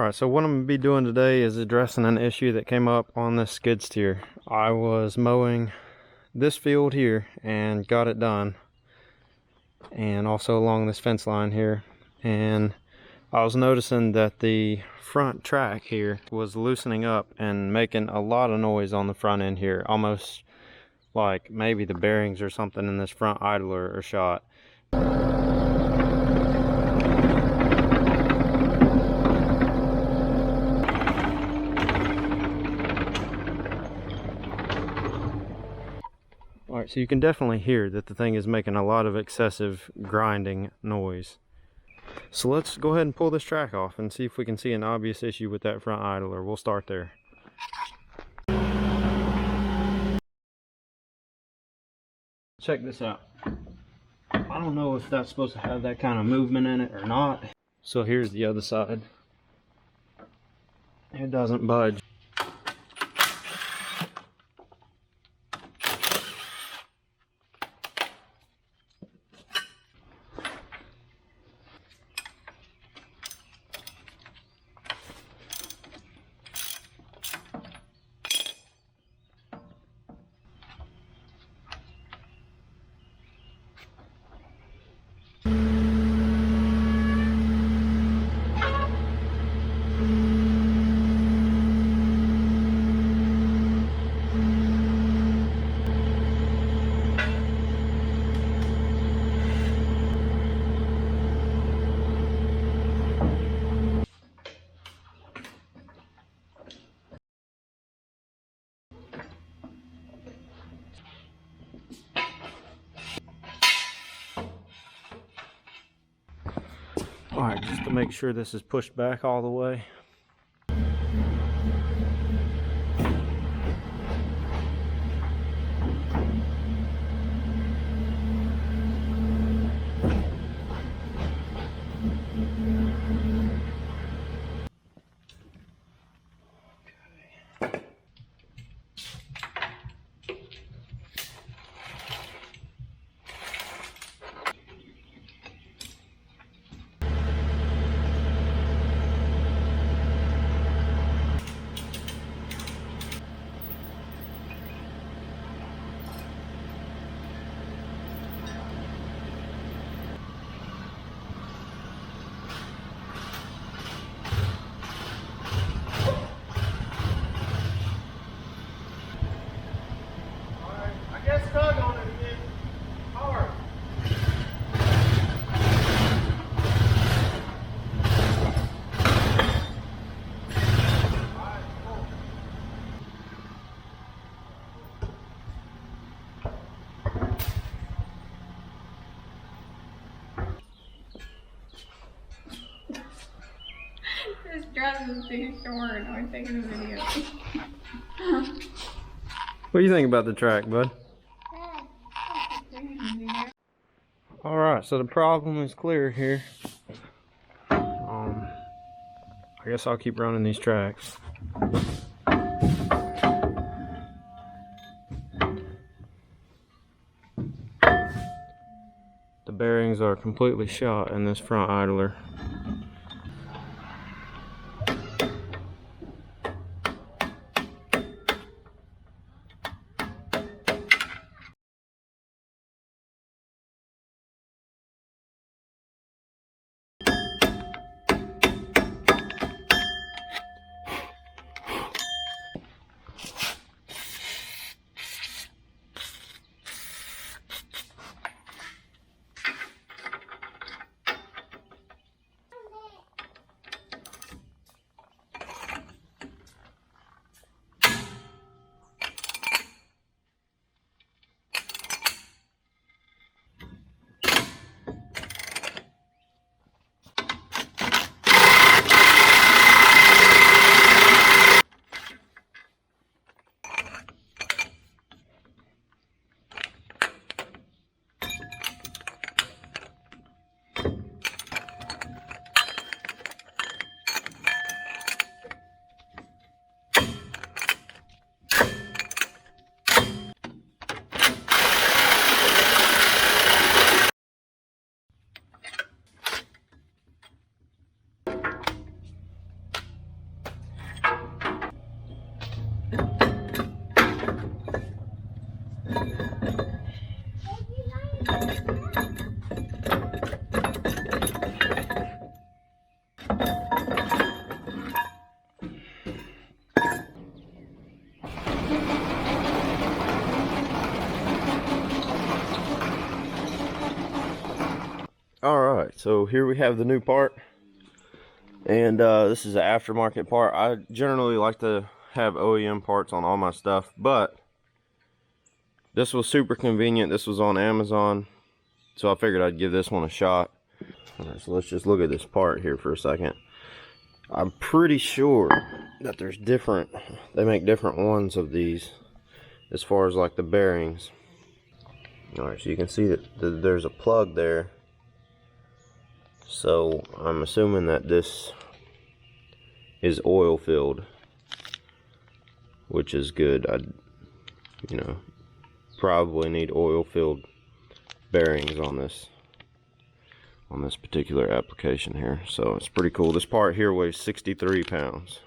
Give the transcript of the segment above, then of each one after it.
Alright, so what I'm going to be doing today is addressing an issue that came up on this skid steer. I was mowing this field here and got it done, and also along this fence line here, and I was noticing that the front track here was loosening up and making a lot of noise on the front end here, almost like maybe the bearings or something in this front idler are shot. Alright, so you can definitely hear that the thing is making a lot of excessive grinding noise. So let's go ahead and pull this track off and see if we can see an obvious issue with that front idler. We'll start there. Check this out. I don't know if that's supposed to have that kind of movement in it or not. So here's the other side. It doesn't budge. Alright, just to make sure this is pushed back all the way. This dress is too short. I'm taking a video. What do you think about the track, bud? Alright, so the problem is clear here. I guess I'll keep running these tracks. The bearings are completely shot in this front idler. Alright, so here we have the new part. And this is an aftermarket part. I generally like to have OEM parts on all my stuff, but this was super convenient. This was on Amazon, so I figured I'd give this one a shot. Alright, so let's just look at this part here for a second. I'm pretty sure that there's different, they make different ones of these as far as like the bearings. Alright, so you can see that there's a plug there. So I'm assuming that this is oil filled, which is good. I'd, probably need oil filled bearings on this particular application here. So it's pretty cool. This part here weighs 63 pounds.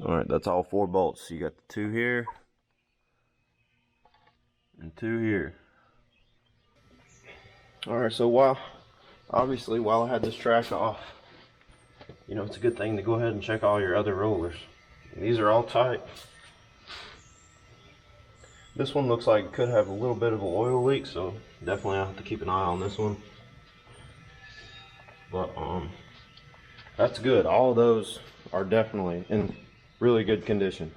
Alright, that's all 4 bolts. So you got the 2 here and 2 here. Alright, so while I had this track off, it's a good thing to go ahead and check all your other rollers. These are all tight. This one looks like it could have a little bit of an oil leak, so definitely I'll have to keep an eye on this one. But that's good. All of those are definitely in really good condition.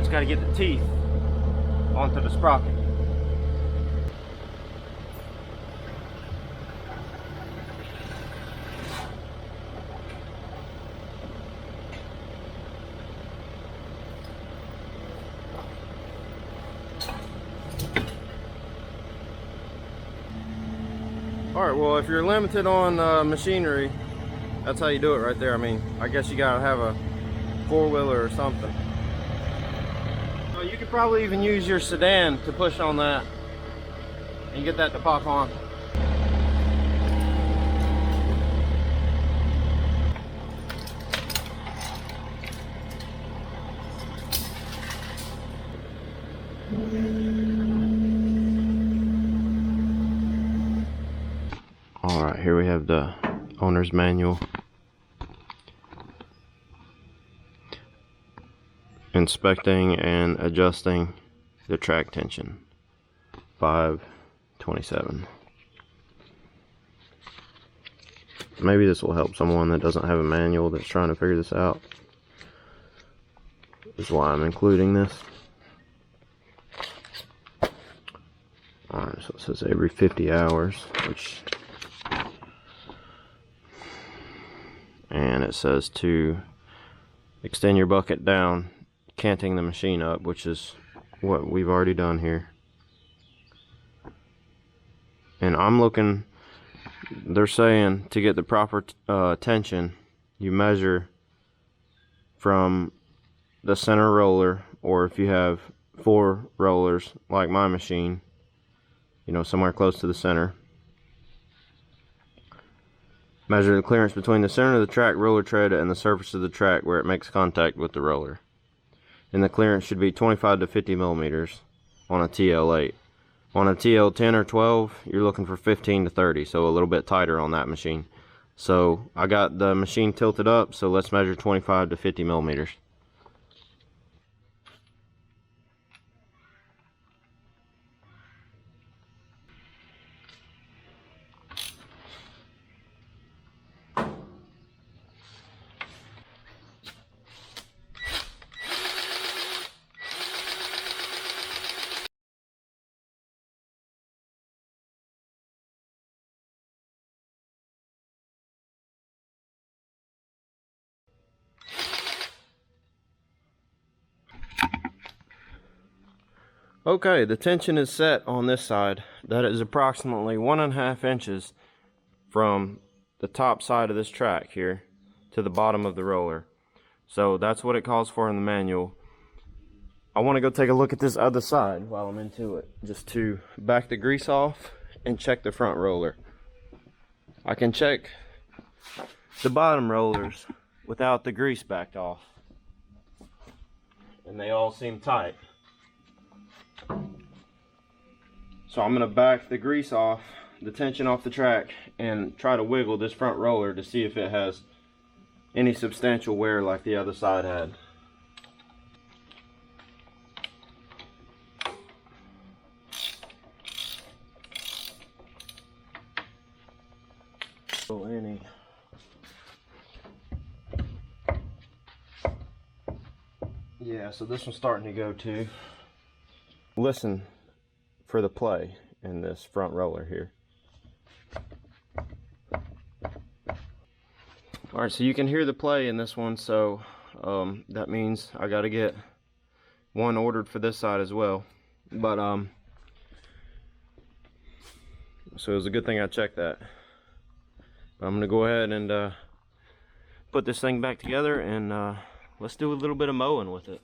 Got to get the teeth onto the sprocket. All right, well, if you're limited on machinery, that's how you do it right there. I mean, I guess you gotta have a 4-wheeler or something. You could probably even use your sedan to push on that and get that to pop on. Alright, here we have the owner's manual. Inspecting and adjusting the track tension. 527. Maybe this will help someone that doesn't have a manual that's trying to figure this out. This is why I'm including this. Alright, so it says every 50 hours, which, and it says to extend your bucket down, canting the machine up, which is what we've already done here. And I'm looking, they're saying to get the proper tension, you measure from the center roller, or if you have 4 rollers like my machine, you know, somewhere close to the center. Measure the clearance between the center of the track roller tread and the surface of the track where it makes contact with the roller. And the clearance should be 25 to 50 millimeters on a TL8. On a TL10 or 12, you're looking for 15 to 30, so a little bit tighter on that machine. So I got the machine tilted up, so let's measure 25 to 50 millimeters. Okay, the tension is set on this side. That is approximately 1.5 inches from the top side of this track here to the bottom of the roller. So that's what it calls for in the manual. I want to go take a look at this other side while I'm into it, just to back the grease off and check the front roller. I can check the bottom rollers without the grease backed off, and they all seem tight. So I'm going to back the grease off, the tension off the track, and try to wiggle this front roller to see if it has any substantial wear like the other side had. So any. Yeah, so this one's starting to go too. Listen for the play in this front roller here. Alright, so you can hear the play in this one, so that means I got to get one ordered for this side as well. But so it was a good thing I checked that. But I'm gonna go ahead and put this thing back together, and let's do a little bit of mowing with it.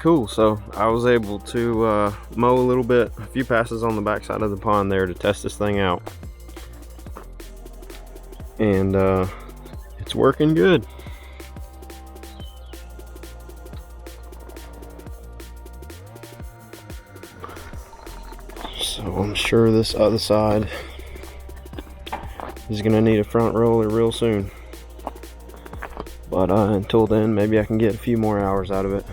Cool, so I was able to mow a little bit, a few passes on the backside of the pond there to test this thing out, and it's working good. So I'm sure this other side is gonna need a front roller real soon. But until then, maybe I can get a few more hours out of it.